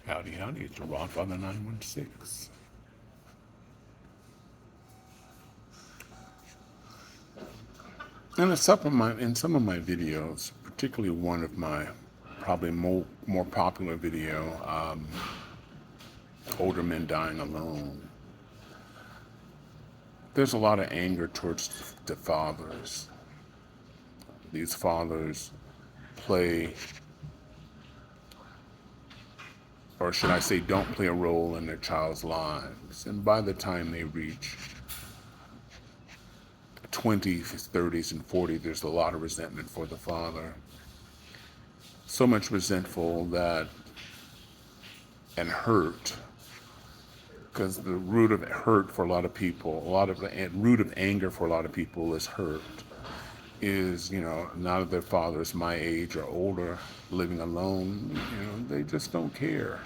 Howdy, howdy, it's your Rodfather 916. And in some of my videos, particularly one of my probably more popular video, Older Men Dying Alone, there's a lot of anger towards the fathers. These fathers play, or should I say, don't play a role in their child's lives. And by the time they reach 20s, 30s, and 40s, there's a lot of resentment for the father. So much resentful that, and hurt, because the root of hurt for a lot of people, a lot of the root of anger for a lot of people is hurt. Is, now that their father is my age or older, living alone, they just don't care.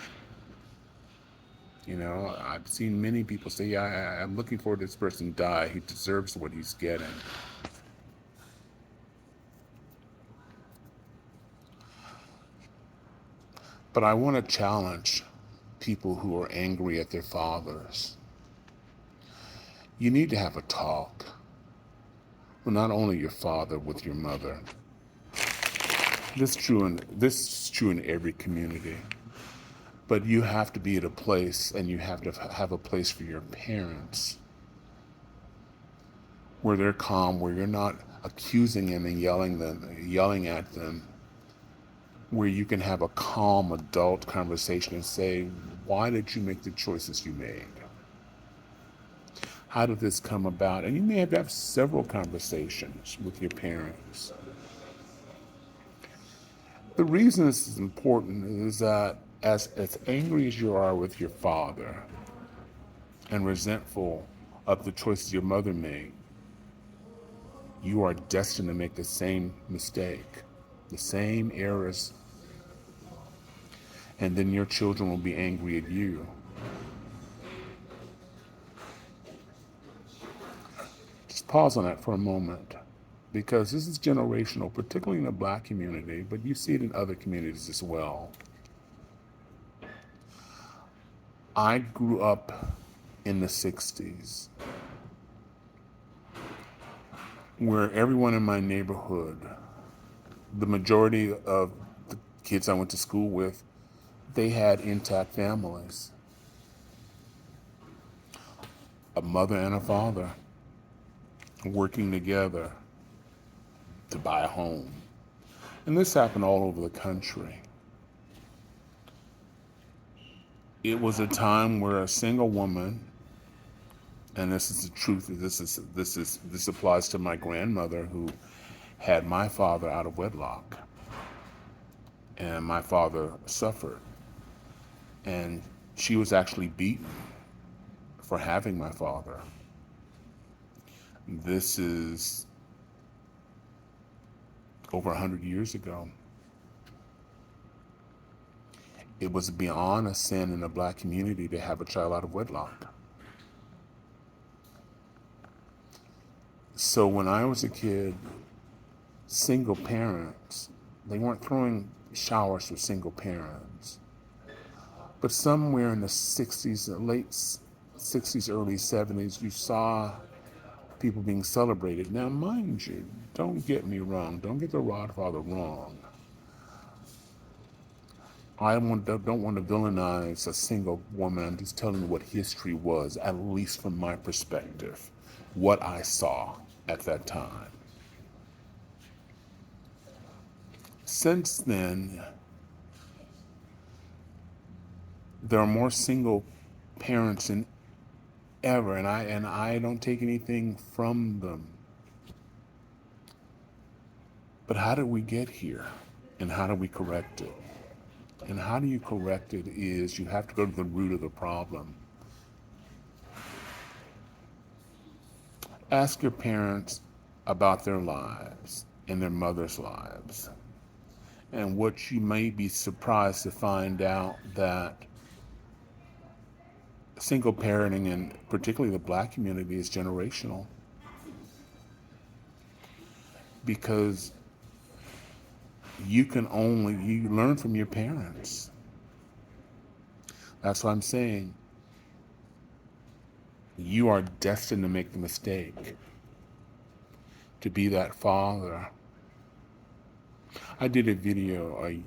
I've seen many people say, yeah, I'm looking for this person to die. He deserves what he's getting. But I want to challenge people who are angry at their fathers. You need to have a talk. Well, not only your father, with your mother. This is true in every community. But you have to be at a place, and you have to have a place for your parents where they're calm, where you're not accusing them and yelling at them, where you can have a calm adult conversation and say, why did you make the choices you made? How did this come about? And you may have to have several conversations with your parents. The reason this is important is that as angry as you are with your father and resentful of the choices your mother made, you are destined to make the same mistake, the same errors, and then your children will be angry at you. Just pause on that for a moment, because this is generational, particularly in the Black community, but you see it in other communities as well. I grew up in the 60s, where everyone in my neighborhood, the majority of the kids I went to school with, they had intact families. A mother and a father working together to buy a home. And this happened all over the country. It was a time where a single woman, and this is the truth, this applies to my grandmother, who had my father out of wedlock. And my father suffered. And she was actually beaten for having my father. This is over 100 years ago. It was beyond a sin in the Black community to have a child out of wedlock. So when I was a kid, single parents, they weren't throwing showers for single parents. But somewhere in the 60s, late 60s, early 70s, you saw people being celebrated. Now, mind you, don't get me wrong. Don't get the Rodfather wrong. Don't want to villainize a single woman. I'm just telling you what history was, at least from my perspective, what I saw at that time. Since then, there are more single parents than ever, and I don't take anything from them. But how did we get here? And how do we correct it? And how do you correct it is you have to go to the root of the problem. Ask your parents about their lives and their mother's lives. And what you may be surprised to find out that single parenting, and particularly the Black community, is generational. Because you learn from your parents. That's what I'm saying. You are destined to make the mistake, to be that father. I did a video a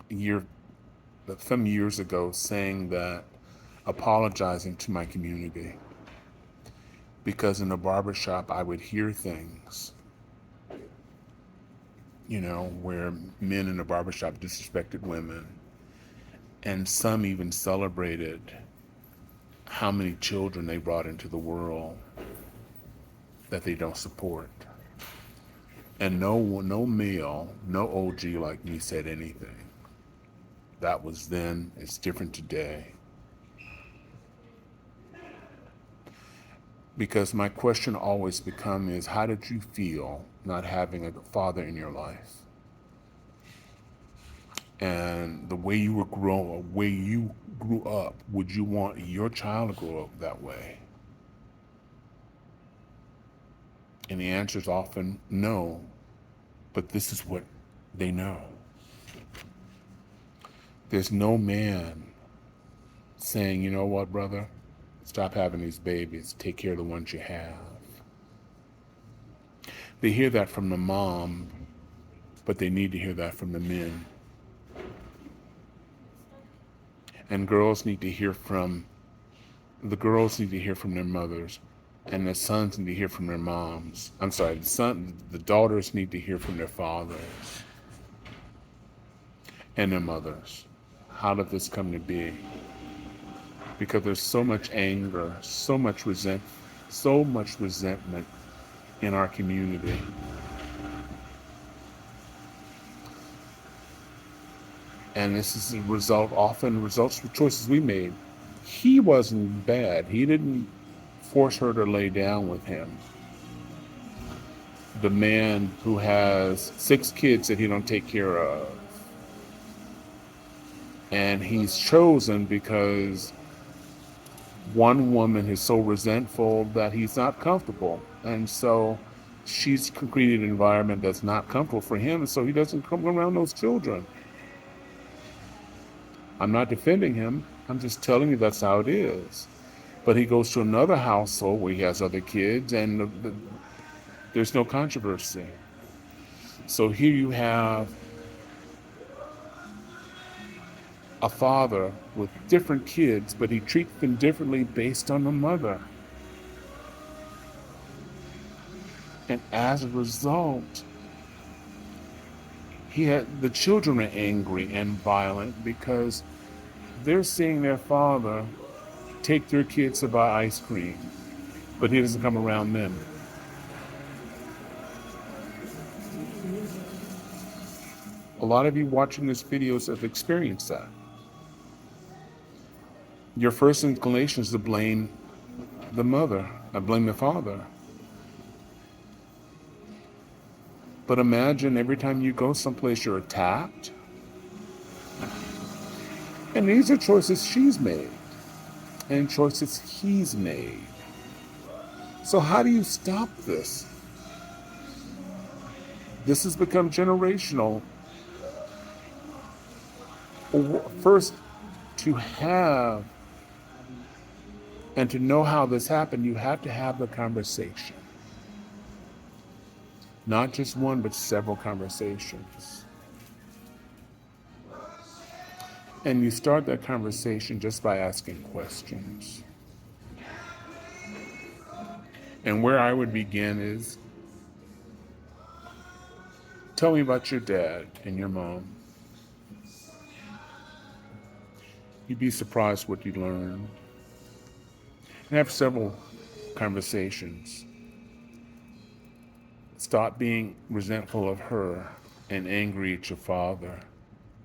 year, some years ago, saying that, apologizing to my community, because in the barbershop I would hear things, where men in the barbershop disrespected women, and some even celebrated how many children they brought into the world that they don't support. And no male, no OG like me said anything. That was then, it's different today. Because my question always becomes is, how did you feel not having a father in your life? And the way you were grown, the way you grew up, would you want your child to grow up that way? And the answer is often no, but this is what they know. There's no man saying, you know what, brother, stop having these babies, take care of the ones you have. They hear that from the mom, but they need to hear that from the men. And the girls need to hear from their mothers, and the sons need to hear from their moms. I'm sorry, the daughters need to hear from their fathers and their mothers. How did this come to be? Because there's so much anger, so much resentment in our community. And this is often results from choices we made. He wasn't bad. He didn't force her to lay down with him. The man who has 6 kids that he don't take care of. And he's chosen because one woman is so resentful that he's not comfortable. And so she's created an environment that's not comfortable for him, so he doesn't come around those children. I'm not defending him. I'm just telling you that's how it is. But he goes to another household where he has other kids, and there's no controversy. So here you have a father with different kids, but he treats them differently based on the mother. And as a result, the children are angry and violent because they're seeing their father take their kids to buy ice cream, but he doesn't come around them. A lot of you watching this videos have experienced that. Your first inclination is to blame the mother, blame the father. But imagine every time you go someplace you're attacked. And these are choices she's made and choices he's made. So how do you stop this? This has become generational. First, to have and to know how this happened, you have to have the conversation. Not just one, but several conversations. And you start that conversation just by asking questions. And where I would begin is, tell me about your dad and your mom. You'd be surprised what you learn. And have several conversations. Stop being resentful of her and angry at your father.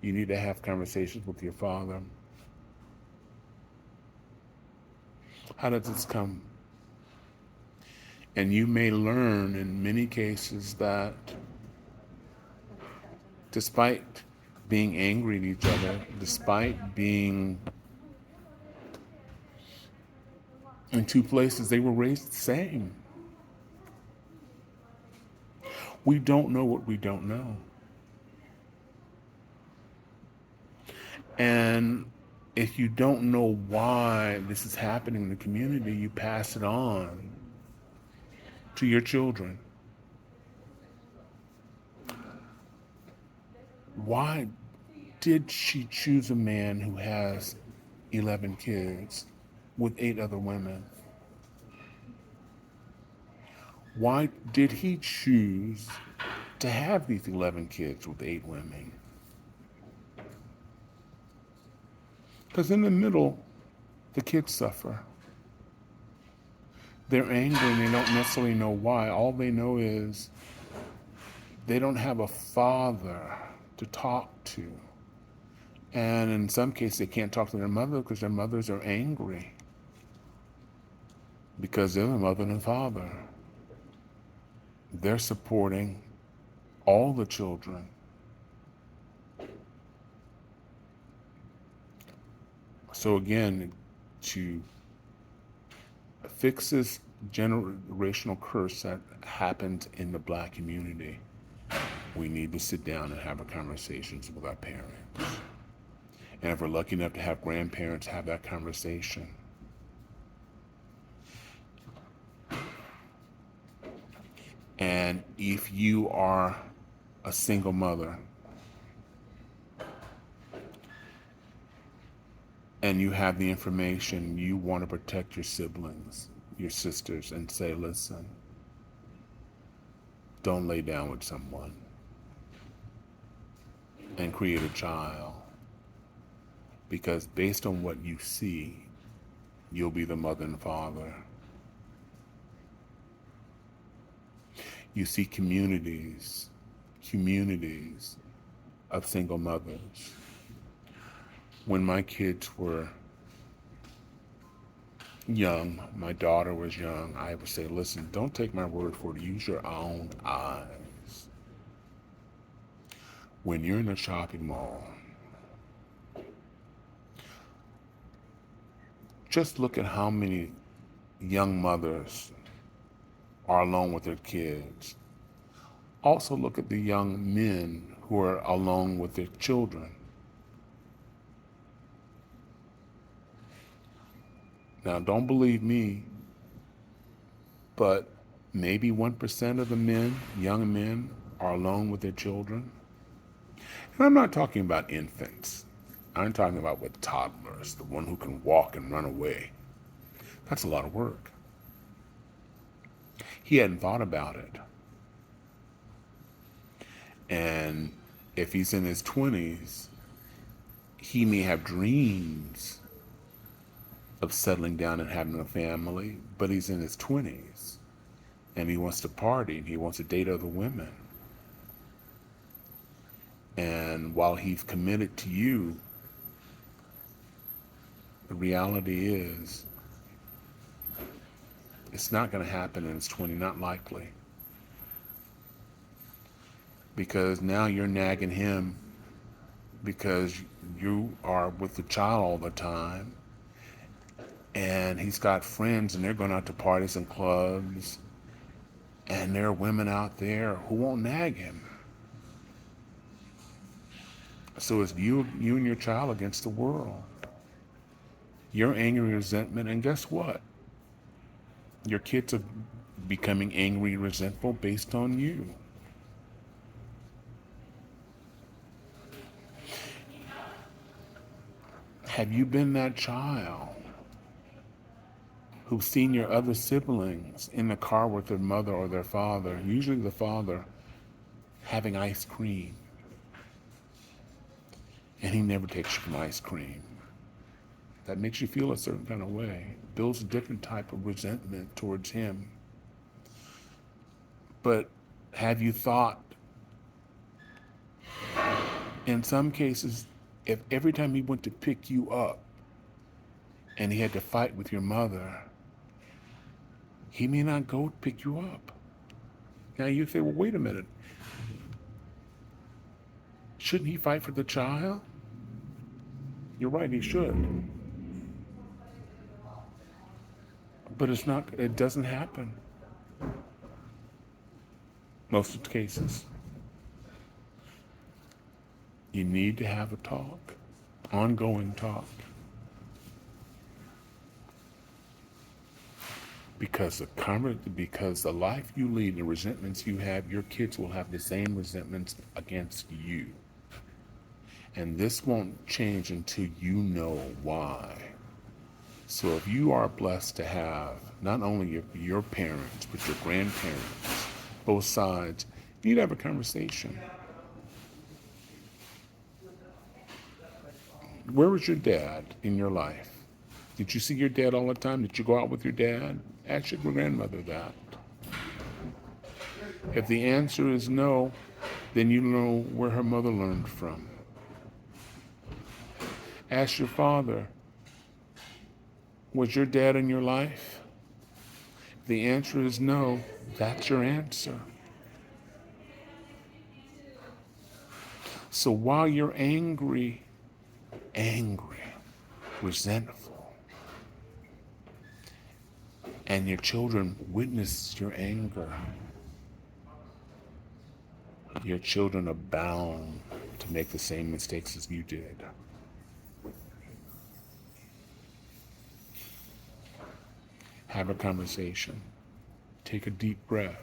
You need to have conversations with your father. How does this come? And you may learn in many cases that despite being angry at each other, despite being in two places, they were raised the same. We don't know what we don't know. And if you don't know why this is happening in the community, you pass it on to your children. Why did she choose a man who has 11 kids with 8 other women? Why did he choose to have these 11 kids with 8 women? Because in the middle, the kids suffer. They're angry and they don't necessarily know why. All they know is they don't have a father to talk to. And in some cases, they can't talk to their mother because their mothers are angry because they're the mother and father. They're supporting all the children. So again, to fix this generational curse that happens in the Black community, we need to sit down and have a conversations with our parents. And if we're lucky enough to have grandparents, have that conversation. And if you are a single mother and you have the information, you want to protect your siblings, your sisters, and say, listen, don't lay down with someone and create a child. Because based on what you see, you'll be the mother and father. You see communities of single mothers. When my kids were young, my daughter was young, I would say, listen, don't take my word for it. Use your own eyes. When you're in a shopping mall, just look at how many young mothers are alone with their kids. Also look at the young men who are alone with their children. Now, don't believe me, but maybe 1% of the men, young men, are alone with their children. And I'm not talking about infants. I'm talking about with toddlers, the one who can walk and run away. That's a lot of work. He hadn't thought about it. And if he's in his 20s, he may have dreams of settling down and having a family, but he's in his 20s and he wants to party and he wants to date other women. And while he's committed to you, the reality is it's not going to happen in his 20s, not likely. Because now you're nagging him because you are with the child all the time. And he's got friends and they're going out to parties and clubs. And there are women out there who won't nag him. So it's you and your child against the world. Your anger and resentment, and guess what? Your kids are becoming angry and resentful based on you. Have you been that child who've seen your other siblings in the car with their mother or their father, usually the father, having ice cream, and he never takes you from ice cream? That makes you feel a certain kind of way, builds a different type of resentment towards him. But have you thought, in some cases, if every time he went to pick you up and he had to fight with your mother, he may not go to pick you up. Now you say, well, wait a minute. Shouldn't he fight for the child? You're right, he should. But it doesn't happen. Most of the cases. You need to have a talk. Ongoing talk. Because the life you lead, the resentments you have, your kids will have the same resentments against you. And this won't change until you know why. So if you are blessed to have not only your parents, but your grandparents, both sides, you need to have a conversation. Where was your dad in your life? Did you see your dad all the time? Did you go out with your dad? Ask your grandmother that. If the answer is no, then you know where her mother learned from. Ask your father, was your dad in your life? If the answer is no, that's your answer. So while you're angry, resentful, and your children witness your anger, your children are bound to make the same mistakes as you did. Have a conversation. Take a deep breath.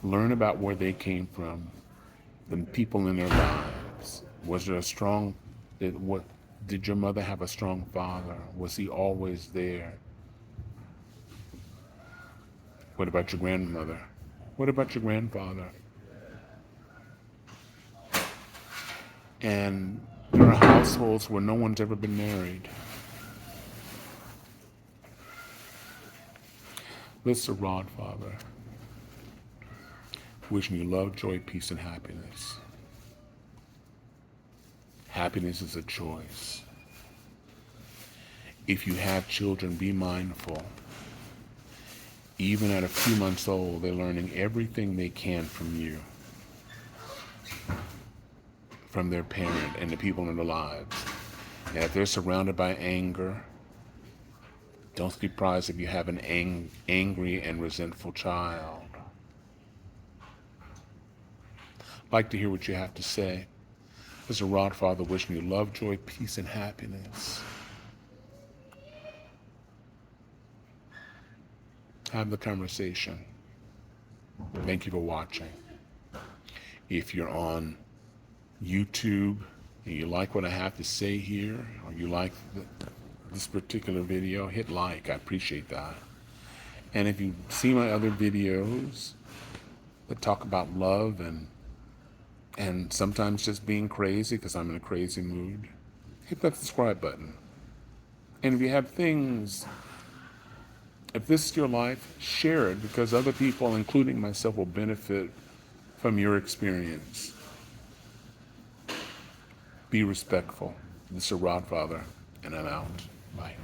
Learn about where they came from, the people in their lives. Was there did your mother have a strong father? Was he always there? What about your grandmother? What about your grandfather? And there are households where no one's ever been married. This is a rod, Father, wishing you love, joy, peace, and happiness. Happiness is a choice. If you have children, be mindful. Even at a few months old, they're learning everything they can from you, from their parent and the people in their lives. And if they're surrounded by anger, don't be surprised if you have an angry and resentful child. I'd like to hear what you have to say. This is a rod, Father, wishing you love, joy, peace, and happiness. Have the conversation. Thank you for watching. If you're on YouTube and you like what I have to say here, or you like this particular video, hit like. I appreciate that. And if you see my other videos that talk about love and sometimes just being crazy because I'm in a crazy mood, hit that subscribe button. And if you have things, if this is your life, share it, because other people, including myself, will benefit from your experience. Be respectful. This is Rod, Father, and I'm out. Bye.